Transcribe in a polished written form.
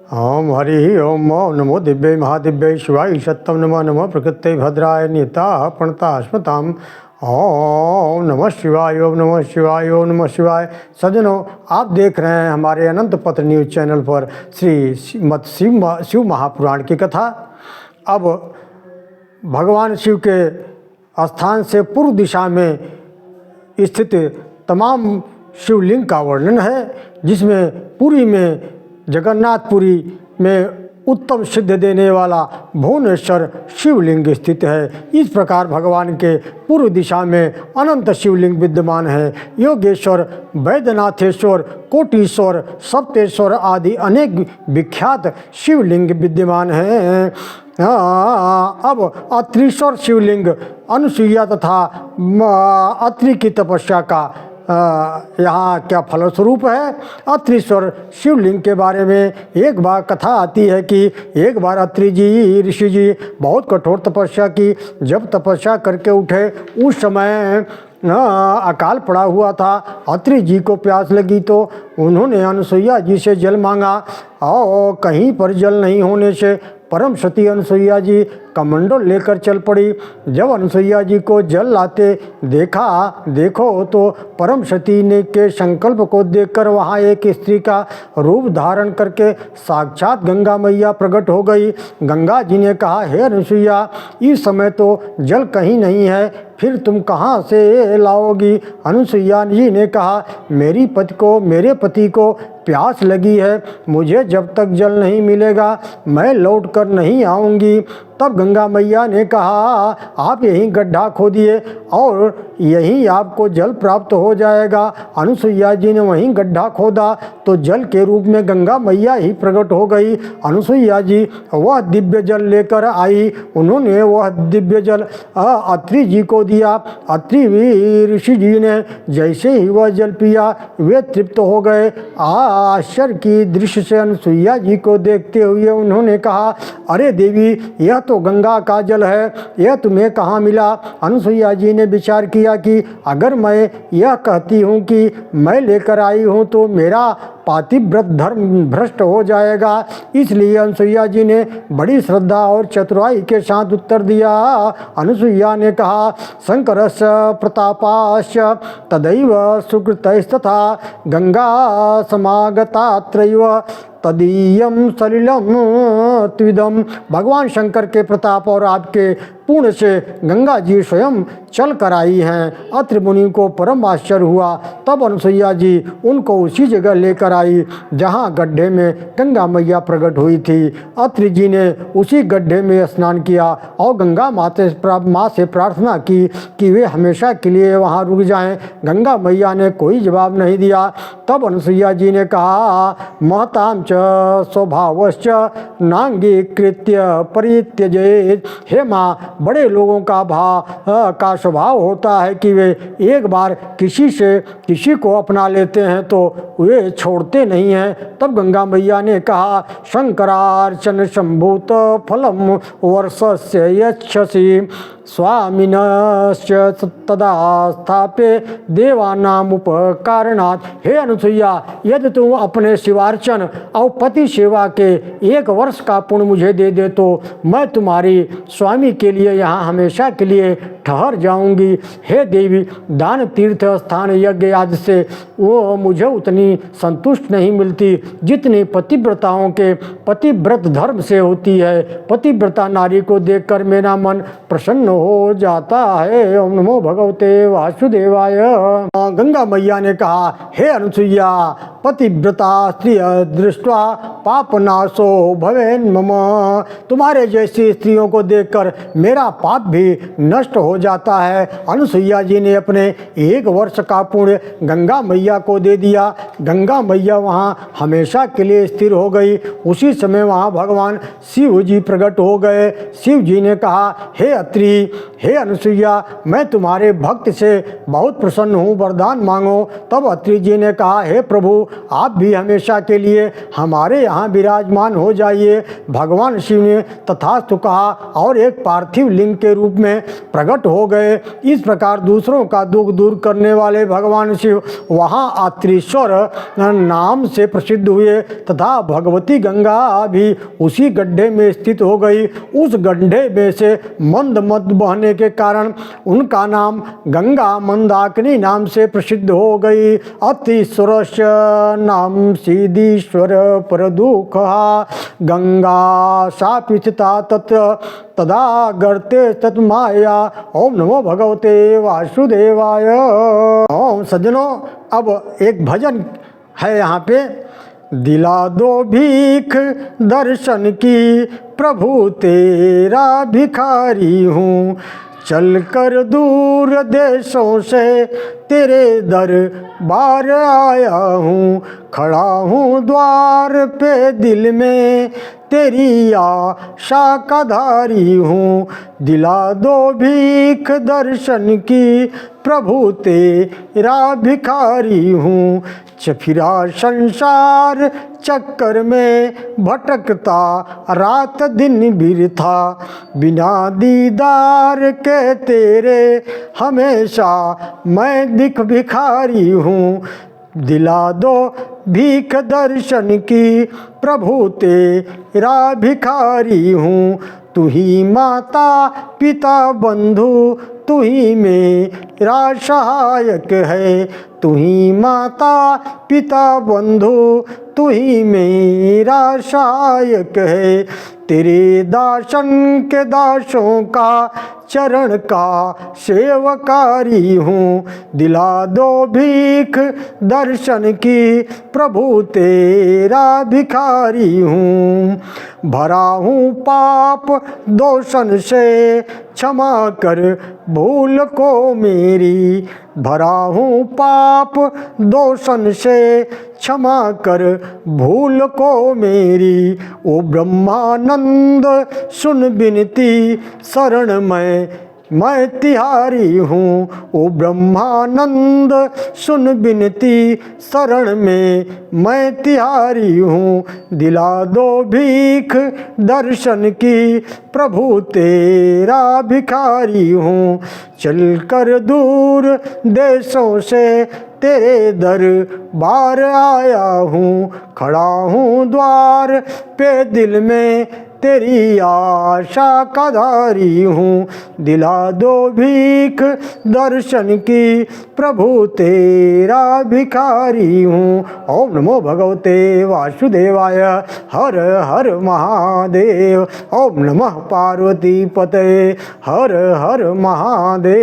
ओम हरि ओम नमो दिव्य महादिव्य शिवाय सत्यम नमः नमः प्रकृते भद्राय निता प्रणता स्मताम। ओम नमः शिवाय ओम नमः शिवाय ओम नमः शिवाय। सज्जनों, आप देख रहे हैं हमारे अनंत पत्र न्यूज़ चैनल पर शिव महापुराण की कथा। अब भगवान शिव के स्थान से पूर्व दिशा में स्थित तमाम शिवलिंग का वर्णन है, जिसमें पुरी में जगन्नाथपुरी में उत्तम सिद्ध देने वाला भुवनेश्वर शिवलिंग स्थित है। इस प्रकार भगवान के पूर्व दिशा में अनंत शिवलिंग विद्यमान है। योगेश्वर, वैद्यनाथेश्वर, कोटीश्वर, सप्तेश्वर आदि अनेक विख्यात शिवलिंग विद्यमान हैं। अब अत्रीश्वर शिवलिंग अनुसुईया तथा अत्रि की तपस्या का यहाँ क्या फलस्वरूप है। अत्रीश्वर शिवलिंग के बारे में एक बार कथा आती है कि एक बार अत्रि जी ऋषि जी बहुत कठोर तपस्या की। जब तपस्या करके उठे उस समय अकाल पड़ा हुआ था। अत्रि जी को प्यास लगी तो उन्होंने अनुसुईया जी से जल मांगा और कहीं पर जल नहीं होने से परम सती अनुसुईया जी कमंडल लेकर चल पड़ी। जब अनुसुईया जी को जल लाते देखो तो परम सती ने के संकल्प को देखकर वहाँ एक स्त्री का रूप धारण करके साक्षात गंगा मैया प्रकट हो गई। गंगा जी ने कहा, हे अनुसुईया, इस समय तो जल कहीं नहीं है, फिर तुम कहाँ से लाओगी। अनुसुईया जी ने कहा, मेरे पति को प्यास लगी है, मुझे जब तक जल नहीं मिलेगा मैं लौट कर नहीं आऊँगी। तब गंगा मैया ने कहा, आप यहीं गड्ढा खोदिए और यहीं आपको जल प्राप्त हो जाएगा। अनुसुईया जी ने वहीं गड्ढा खोदा तो जल के रूप में गंगा मैया ही प्रकट हो गई। अनुसुईया जी वह दिव्य जल लेकर आई। उन्होंने वह दिव्य जल अत्रि जी को दिया। अत्रि ऋषि जी ने जैसे ही वह जल पिया वे तृप्त हो गए। आश्चर्य की दृश्य से अनुसुईया जी को देखते हुए उन्होंने कहा, अरे देवी, यह तो गंगा का जल है, यह तुम्हें कहाँ मिला। अनुसुईया जी ने विचार किया कि अगर मैं यह कहती हूँ कि मैं लेकर आई हूँ तो मेरा पातिव्रत धर्म भ्रष्ट हो जाएगा। इसलिए अनुसुईया जी ने बड़ी श्रद्धा और चतुराई के साथ उत्तर दिया। अनुसुईया ने कहा, शंकरस्य प्रतापास्य तदैव सुकृतस्तथा गंगा समागतात्रैव तदीयम सलिलम त्विदम। भगवान शंकर के प्रताप और आपके पुण्य से गंगा जी स्वयं चल कर आई हैं। अत्रि मुनि को परम आश्चर्य हुआ। तब अनुसुईया जी उनको उसी जगह लेकर आई जहाँ गड्ढे में गंगा मैया प्रकट हुई थी। अत्रि जी ने उसी गड्ढे में स्नान किया और गंगा माँ से प्रार्थना की कि वे हमेशा के लिए वहाँ रुक जाएं। गंगा मैया ने कोई जवाब नहीं दिया। तब अनुसुईया जी ने कहा, महतां च स्वभावश्च नांगीकृत्य परित्यजेत्। हे माँ, बड़े लोगों का स्वभाव होता है कि वे एक बार किसी को अपना लेते हैं तो वे छोड़ते नहीं हैं। तब गंगा मैया ने कहा, शंकरार्चन संभूत फलम वर्षस्य यच्छसि स्वामिनश्च तदा स्थाप्य देवानाम उपकारणात्। हे अनुसुईया, यदि तुम अपने शिवार्चन और पति सेवा के 1 वर्ष का पुण्य मुझे दे दे तो मैं तुम्हारी स्वामी के लिए यहाँ हमेशा के लिए ठहर जाऊंगी। हे देवी, दान तीर्थ स्थान यज्ञ आदि से वो मुझे उतनी संतुष्ट नहीं मिलती जितनी पतिव्रताओं के पतिव्रत धर्म से होती है। पतिव्रता नारी को देखकर मेरा मन प्रसन्न हो जाता है। ओम नमो भगवते वासुदेवाय। गंगा मैया ने कहा, हे अनुसुईया, पतिव्रता स्त्रिय दृष्ट्वा पापनाशो भवेन् मम। तुम्हारे जैसी स्त्रियों को देखकर मेरा पाप भी नष्ट हो जाता है। अनुसुईया जी ने अपने 1 वर्ष का पुण्य गंगा मैया को दे दिया। गंगा मैया वहाँ हमेशा के लिए स्थिर हो गई। उसी समय वहाँ भगवान शिव जी प्रकट हो गए। शिव जी ने कहा, हे अत्रि, हे अनुसुईया, मैं तुम्हारे भक्त से बहुत प्रसन्न हूँ, वरदान वरदान मांगो। तब अत्रि जी ने कहा, हे प्रभु, आप भी हमेशा के लिए हमारे यहाँ विराजमान हो जाइए। भगवान शिव ने तथास्तु कहा और एक पार्थिव लिंग के रूप में प्रकट हो गए। इस प्रकार दूसरों का दुख दूर करने वाले भगवान शिव वहाँ अत्रीश्वर नाम से प्रसिद्ध हुए तथा भगवती गंगा भी उसी गड्ढे में स्थित हो गई। उस गड्ढे में से मंद मद बहने के कारण उनका नाम गंगा मंदाकिनी नाम से प्रसिद्ध हो गई। अतिश्वरस्य नाम सीदीश्वर पर दुख गंगा सापिता तत्र तदा गर्ते तत्माया। ओम नमो भगवते वासुदेवाय। ओम सज्जनों, अब एक भजन है यहाँ पे। दिला दो भीख दर्शन की, प्रभु तेरा भिखारी हूँ। चल कर दूर देशों से तेरे दरबार आया हूँ। खड़ा हूँ द्वार पे दिल में, तेरी आशा का धारी हूँ। दिला दो भीख दर्शन की, प्रभु तेरा भिखारी हूँ। फिरा संसार चक्कर में भटकता रात दिन बिरथा, बिना दीदार के तेरे हमेशा मैं भिखारी हूँ। दिला दो भीख दर्शन की, प्रभु तेरा भिखारी हूँ। तू ही माता पिता बंधु, तू ही मेरा सहायक है। तू ही माता पिता बंधु, तू ही मेरा सहायक है। तेरे दासन के दासों का चरण का सेवकारी हूँ। दिला दो भीख दर्शन की, प्रभु तेरा भिखारी हूँ। भरा हूँ पाप दोषन से, क्षमा कर भूल को मेरी। भरा हूँ पाप दोषन से, क्षमा कर भूल को मेरी। ओ ब्रह्मानंद सुन बिनती, शरण मैं तिहारी हूँ। ओ ब्रह्मानंद सुन बिनती, शरण में मैं तिहारी हूँ। दिला दो भीख दर्शन की, प्रभु तेरा भिखारी हूँ। चल कर दूर देशों से तेरे दरबार आया हूँ। खड़ा हूँ द्वार पे दिल में, तेरी आशा का धारी हूँ। दिला दो भीख दर्शन की, प्रभु तेरा भिखारी हूँ। ओम नमो भगवते वासुदेवाय। हर हर महादेव। ओम नमः पार्वती पते। हर हर महादेव।